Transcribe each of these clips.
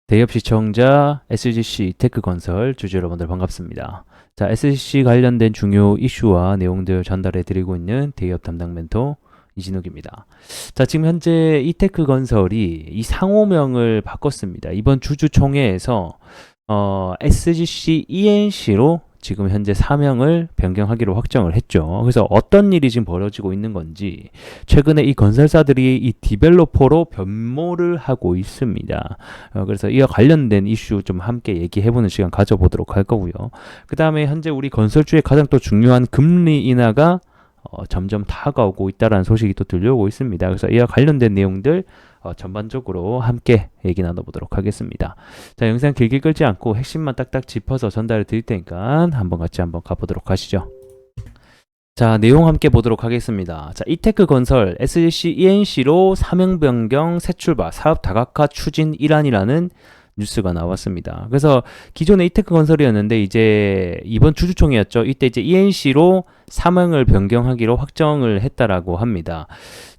대기업 시청자 SGC 테크건설 주주 여러분들 반갑습니다. 자, SGC 관련된 중요 이슈와 내용들 전달해 드리고 있는 대기업 담당 멘토 이진욱입니다. 자, 지금 현재 이테크건설이 이 상호명을 바꿨습니다. 이번 주주총회에서 SGC ENC로 지금 현재 사명을 변경하기로 확정을 했죠. 그래서 어떤 일이 지금 벌어지고 있는 건지, 최근에 이 건설사들이 이 디벨로퍼로 변모를 하고 있습니다. 그래서 이와 관련된 이슈 좀 함께 얘기해보는 시간 가져보도록 할 거고요. 그 다음에 현재 우리 건설주의 가장 또 중요한 금리 인하가 점점 다가오고 있다는 소식이 또 들려오고 있습니다. 그래서 이와 관련된 내용들 전반적으로 함께 얘기 나눠보도록 하겠습니다. 자, 영상 길게 끌지 않고 핵심만 딱딱 짚어서 전달해 드릴 테니까 같이 한번 가보도록 하시죠. 자, 내용 함께 보도록 하겠습니다. 자, 이테크건설 SGC ENC로 사명 변경 새 출발 사업 다각화 추진 일환이라는 뉴스가 나왔습니다. 그래서 기존의 이테크건설이었는데 이제 이번 주주총회였죠. 이때 이제 ENC로 사명을 변경하기로 확정을 했다라고 합니다.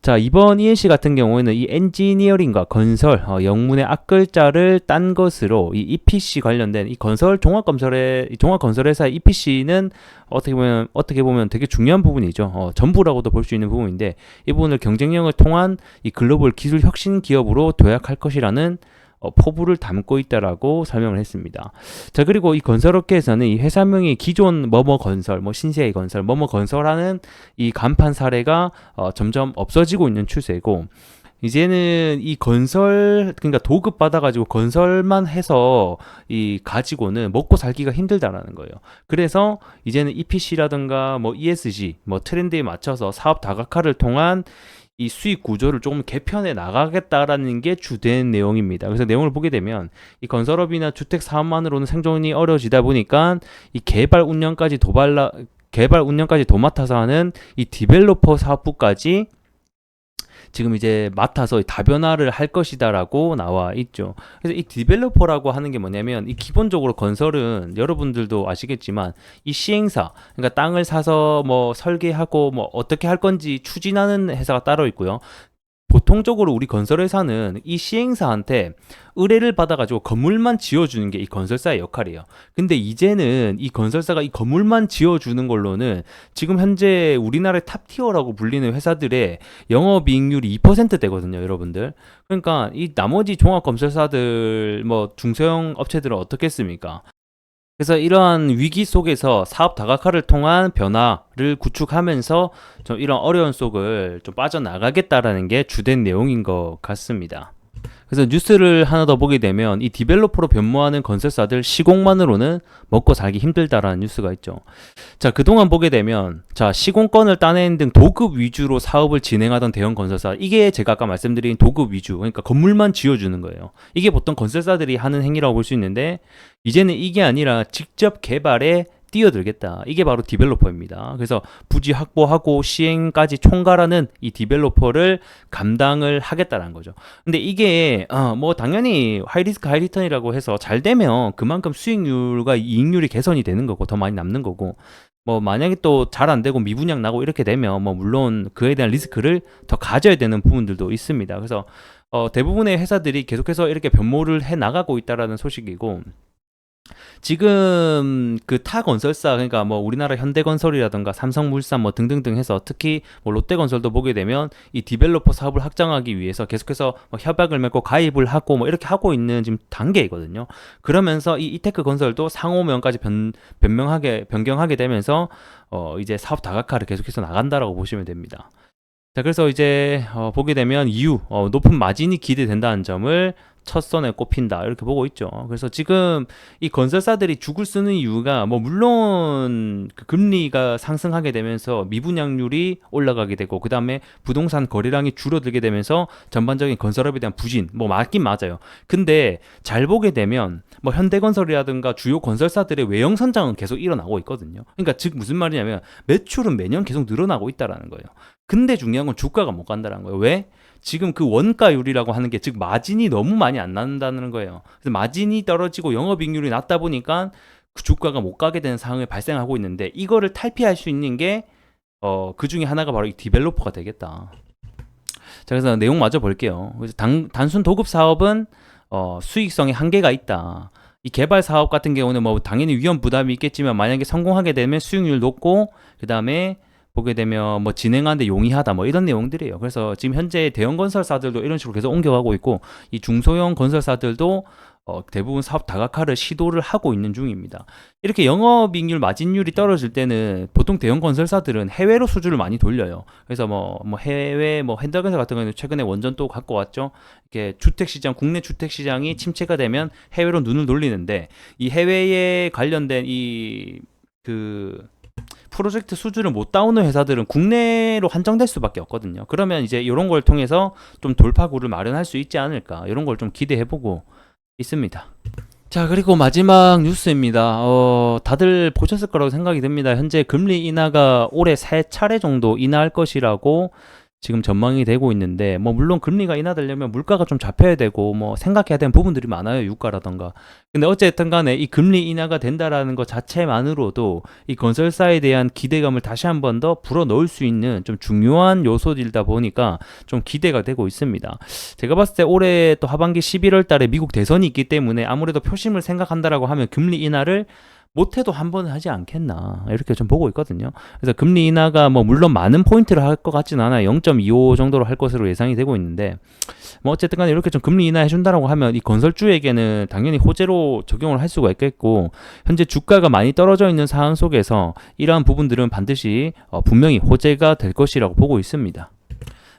자, 이번 ENC 같은 경우에는 이 엔지니어링과 건설 영문의 앞글자를 딴 것으로 이 EPC 관련된 이 건설 종합건설회사 EPC는 어떻게 보면 되게 중요한 부분이죠. 전부라고도 볼 수 있는 부분인데 이 부분을 경쟁력을 통한 이 글로벌 기술 혁신 기업으로 도약할 것이라는 포부를 담고 있다라고 설명을 했습니다. 자, 그리고 이 건설업계에서는 이 회사명이 기존 뭐뭐 건설, 뭐 신세계 건설, 뭐뭐 건설하는 이 간판 사례가 점점 없어지고 있는 추세고, 이제는 이 건설, 그러니까 도급 받아가지고 건설만 해서 이 가지고는 먹고 살기가 힘들다라는 거예요. 그래서 이제는 EPC라든가 뭐 ESG, 뭐 트렌드에 맞춰서 사업 다각화를 통한 이 수익 구조를 조금 개편해 나가겠다라는 게 주된 내용입니다. 그래서 내용을 보게 되면 이 건설업이나 주택 사업만으로는 생존이 어려워지다 보니까 이 개발 운영까지 도맡아서 하는 이 디벨로퍼 사업부까지 지금 이제 맡아서 다변화를 할 것이다라고 나와 있죠. 그래서 이 디벨로퍼라고 하는 게 뭐냐면 이 기본적으로 건설은 여러분들도 아시겠지만 이 시행사, 그러니까 땅을 사서 뭐 설계하고 뭐 어떻게 할 건지 추진하는 회사가 따로 있고요. 보통적으로 우리 건설회사는 이 시행사한테 의뢰를 받아가지고 건물만 지어주는 게 이 건설사의 역할이에요. 근데 이제는 이 건설사가 이 건물만 지어주는 걸로는 지금 현재 우리나라의 탑티어라고 불리는 회사들의 영업이익률이 2%대거든요, 여러분들. 그러니까 이 나머지 종합건설사들, 뭐 중소형 업체들은 어떻겠습니까? 그래서 이러한 위기 속에서 사업 다각화를 통한 변화를 구축하면서 좀 이런 어려운 속을 좀 빠져나가겠다라는 게 주된 내용인 것 같습니다. 그래서 뉴스를 하나 더 보게 되면 이 디벨로퍼로 변모하는 건설사들 시공만으로는 먹고 살기 힘들다라는 뉴스가 있죠. 자, 그동안 보게 되면 자, 시공권을 따내는 등 도급 위주로 사업을 진행하던 대형 건설사, 이게 제가 아까 말씀드린 도급 위주, 그러니까 건물만 지어주는 거예요. 이게 보통 건설사들이 하는 행위라고 볼 수 있는데 이제는 이게 아니라 직접 개발에 뛰어들겠다. 이게 바로 디벨로퍼입니다. 그래서 부지 확보하고 시행까지 총괄하는 이 디벨로퍼를 감당을 하겠다는 거죠. 근데 이게 뭐 당연히 하이리스크 하이리턴이라고 해서 잘 되면 그만큼 수익률과 이익률이 개선이 되는 거고 더 많이 남는 거고, 뭐 만약에 또 잘 안 되고 미분양 나고 이렇게 되면 뭐 물론 그에 대한 리스크를 더 가져야 되는 부분들도 있습니다. 그래서 대부분의 회사들이 계속해서 이렇게 변모를 해 나가고 있다라는 소식이고, 지금 그 타 건설사, 그러니까 뭐 우리나라 현대건설이라든가 삼성물산 뭐 등등등 해서 특히 뭐 롯데건설도 보게 되면 이 디벨로퍼 사업을 확장하기 위해서 계속해서 뭐 협약을 맺고 가입을 하고 뭐 이렇게 하고 있는 지금 단계이거든요. 그러면서 이 이테크건설도 상호명까지 변경하게 되면서 이제 사업 다각화를 계속해서 나간다라고 보시면 됩니다. 자, 그래서 이제 보게 되면 이유, 높은 마진이 기대된다는 점을 첫 선에 꼽힌다 이렇게 보고 있죠. 그래서 지금 이 건설사들이 죽을 쓰는 이유가 뭐 물론 그 금리가 상승하게 되면서 미분양률이 올라가게 되고, 그 다음에 부동산 거래량이 줄어들게 되면서 전반적인 건설업에 대한 부진, 뭐 맞긴 맞아요. 근데 잘 보게 되면 뭐 현대건설이라든가 주요 건설사들의 외형 선장은 계속 일어나고 있거든요. 그러니까 즉 무슨 말이냐면 매출은 매년 계속 늘어나고 있다라는 거예요. 근데 중요한 건 주가가 못 간다는 거예요. 왜? 지금 그 원가율이라고 하는 게, 즉 마진이 너무 많이 안 난다는 거예요. 그래서 마진이 떨어지고 영업이익률이 낮다 보니까 그 주가가 못 가게 되는 상황이 발생하고 있는데, 이거를 탈피할 수 있는 게 그 중에 하나가 바로 이 디벨로퍼가 되겠다. 자, 그래서 내용 마저 볼게요. 그래서 단순 도급 사업은 수익성에 한계가 있다. 이 개발 사업 같은 경우는 뭐 당연히 위험 부담이 있겠지만 만약에 성공하게 되면 수익률 높고 그 다음에 보게 되면 뭐 진행하는데 용이하다 뭐 이런 내용들이에요. 그래서 지금 현재 대형 건설사들도 이런 식으로 계속 옮겨가고 있고 이 중소형 건설사들도 대부분 사업 다각화를 시도를 하고 있는 중입니다. 이렇게 영업이익률 마진율이 떨어질 때는 보통 대형 건설사들은 해외로 수주를 많이 돌려요. 그래서 뭐 해외 뭐 핸들건설 같은 경우는 최근에 원전 또 갖고 왔죠. 이렇게 주택 시장, 국내 주택 시장이 침체가 되면 해외로 눈을 돌리는데 이 해외에 관련된 그 프로젝트 수주를 못 따오는 회사들은 국내로 한정될 수밖에 없거든요. 그러면 이제 이런 걸 통해서 좀 돌파구를 마련할 수 있지 않을까 이런 걸 좀 기대해보고 있습니다. 자, 그리고 마지막 뉴스입니다. 다들 보셨을 거라고 생각이 듭니다. 현재 금리 인하가 올해 3차례 정도 인하할 것이라고 지금 전망이 되고 있는데 뭐 물론 금리가 인하되려면 물가가 좀 잡혀야 되고 뭐 생각해야 되는 부분들이 많아요. 유가라던가. 근데 어쨌든 간에 이 금리 인하가 된다라는 것 자체만으로도 이 건설사에 대한 기대감을 다시 한 번 더 불어넣을 수 있는 좀 중요한 요소들이다 보니까 좀 기대가 되고 있습니다. 제가 봤을 때 올해 또 하반기 11월 달에 미국 대선이 있기 때문에 아무래도 표심을 생각한다라고 하면 금리 인하를 못해도 한 번은 하지 않겠나 이렇게 좀 보고 있거든요. 그래서 금리 인하가 뭐 물론 많은 포인트를 할 것 같진 않아요. 0.25 정도로 할 것으로 예상이 되고 있는데 뭐 어쨌든 간에 이렇게 좀 금리 인하 해준다라고 하면 이 건설주에게는 당연히 호재로 적용을 할 수가 있겠고 현재 주가가 많이 떨어져 있는 상황 속에서 이러한 부분들은 반드시 분명히 호재가 될 것이라고 보고 있습니다.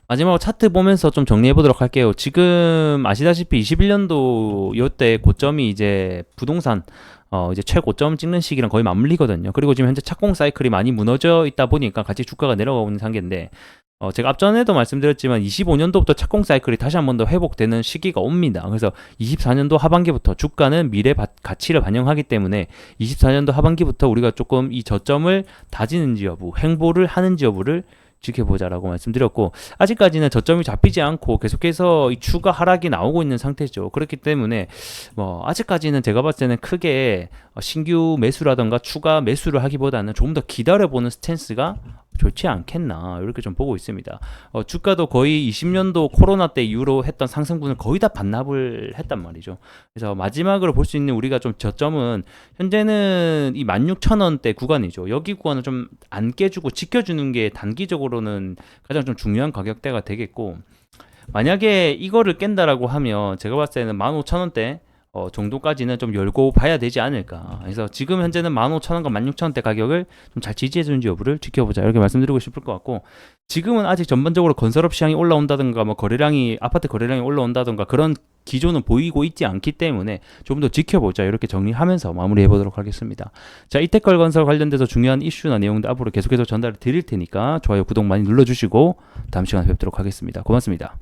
마지막으로 차트 보면서 좀 정리해 보도록 할게요. 지금 아시다시피 21년도 요때 고점이 이제 부동산 이제 최고점 찍는 시기랑 거의 맞물리거든요. 그리고 지금 현재 착공 사이클이 많이 무너져 있다 보니까 같이 주가가 내려가고 있는 상태인데 제가 앞전에도 말씀드렸지만 25년도부터 착공 사이클이 다시 한 번 더 회복되는 시기가 옵니다. 그래서 24년도 하반기부터 주가는 미래 가치를 반영하기 때문에 24년도 하반기부터 우리가 조금 이 저점을 다지는지 여부, 횡보를 하는지 여부를 지켜보자라고 말씀드렸고 아직까지는 저점이 잡히지 않고 계속해서 이 추가 하락이 나오고 있는 상태죠. 그렇기 때문에 뭐 아직까지는 제가 봤을 때는 크게 신규 매수라던가 추가 매수를 하기보다는 조금 더 기다려보는 스탠스가 좋지 않겠나 이렇게 좀 보고 있습니다. 주가도 거의 20년도 코로나 때 이후로 했던 상승분을 거의 다 반납을 했단 말이죠. 그래서 마지막으로 볼 수 있는 우리가 좀 저점은 현재는 이 16,000원대 구간이죠. 여기 구간을 좀 안 깨주고 지켜주는 게 단기적으로는 가장 좀 중요한 가격대가 되겠고 만약에 이거를 깬다라고 하면 제가 봤을 때는 15,000원대 정도까지는 좀 열고 봐야 되지 않을까. 그래서 지금 현재는 15,000원과 16,000원대 가격을 좀 잘 지지해주는지 여부를 지켜보자 이렇게 말씀드리고 싶을 것 같고 지금은 아직 전반적으로 건설업 시장이 올라온다든가 뭐 거래량이 아파트 거래량이 올라온다든가 그런 기조는 보이고 있지 않기 때문에 좀 더 지켜보자 이렇게 정리하면서 마무리해 보도록 하겠습니다. 자, 이태컬 건설 관련돼서 중요한 이슈나 내용도 앞으로 계속해서 전달을 드릴 테니까 좋아요 구독 많이 눌러주시고 다음 시간에 뵙도록 하겠습니다. 고맙습니다.